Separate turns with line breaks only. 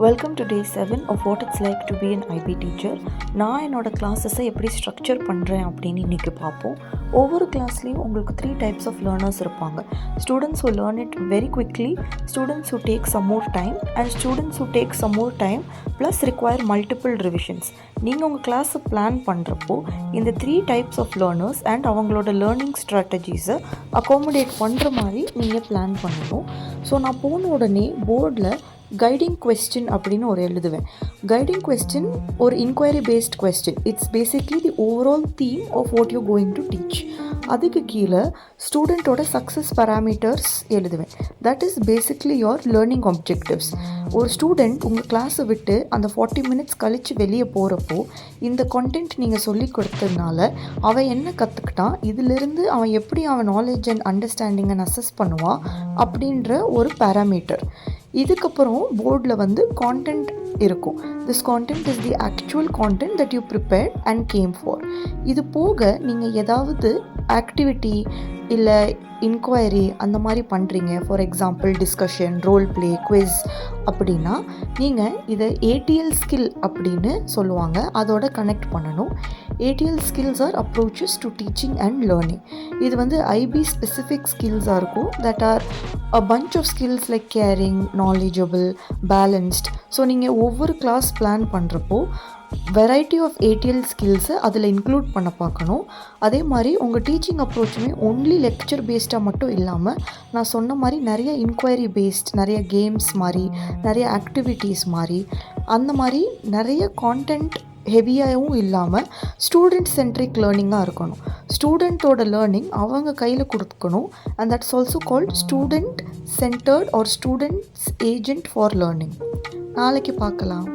Welcome to day 7 of what it's like to be an IB teacher. நான் என்னோடய கிளாஸஸை எப்படி structure பண்ணுறேன் அப்படின்னு இன்றைக்கி பார்ப்போம். ஒவ்வொரு கிளாஸ்லேயும் உங்களுக்கு 3 types of learners இருப்பாங்க. Students who learn it very quickly, students who take some more time, and students who take some more time plus require multiple revisions. நீங்கள் உங்கள் கிளாஸை பிளான் பண்ணுறப்போ இந்த 3 types of learners and அவங்களோட learning ஸ்ட்ராட்டஜிஸை accommodate பண்ணுற மாதிரி நீங்கள் பிளான் பண்ணணும். ஸோ நான் போன உடனே போர்டில் கைடிங் கொஸ்டின் அப்படின்னு ஒரு எழுதுவேன். கைடிங் கொஸ்டின் ஒரு inquiry based question. It's basically the overall theme of what you going to teach. அதுக்கு கீழே ஸ்டூடெண்ட்டோட சக்ஸஸ் பேராமீட்டர்ஸ் எழுதுவேன். That is basically your learning objectives. ஒரு ஸ்டூடெண்ட் உங்கள் கிளாஸை விட்டு அந்த 40 minutes கழித்து வெளியே போகிறப்போ இந்த கண்டென்ட் நீங்கள் சொல்லி கொடுத்ததுனால அவன் என்ன கற்றுக்கிட்டான், இதிலிருந்து அவன் எப்படி அவன் நாலேஜ் அண்ட் அண்டர்ஸ்டாண்டிங்கை அசஸ் பண்ணுவான் அப்படின்ற ஒரு பேராமீட்டர். இதுக்கப்புறம் போர்டில் வந்து கான்டென்ட் இருக்கும். This content is the actual content that you prepared and game for. இது போக நீங்கள் ஏதாவது ஆக்டிவிட்டி இல்லை இன்கொயரி அந்த மாதிரி பண்ணுறீங்க, for example discussion, role play, quiz அப்படின்னா நீங்கள் இதை ஏடிஎல் ஸ்கில் அப்படின்னு சொல்லுவாங்க, அதோட கனெக்ட் பண்ணணும். ATL skills are approaches to teaching and learning. இது வந்து ஐபி ஸ்பெசிஃபிக் ஸ்கில்ஸாக இருக்கும். That are a bunch of skills like caring, knowledgeable, balanced. So நீங்கள் ஒவ்வொரு கிளாஸ் பிளான் பண்ணுறப்போ வெரைட்டி ஆஃப் ஏடிஎல் ஸ்கில்ஸை அதில் இன்க்ளூட் பண்ண பார்க்கணும். அதே மாதிரி உங்கள் டீச்சிங் அப்ரோச்சுமே ஒன்லி லெக்சர் பேஸ்டாக மட்டும் இல்லாமல் நான் சொன்ன மாதிரி நிறைய இன்கொயரி பேஸ்ட், நிறைய கேம்ஸ் மாதிரி, நிறைய ஆக்டிவிட்டீஸ் மாதிரி, அந்த மாதிரி நிறைய கான்டென்ட் ஹெவியாகவும் இல்லாமல் ஸ்டூடெண்ட் சென்ட்ரிக் லேர்னிங்காக இருக்கணும். ஸ்டூடெண்ட்டோட லேர்னிங் அவங்க கையில் கொடுக்கணும். And that's also called student centred or students agent for learning. நாளைக்கு பார்க்கலாம்.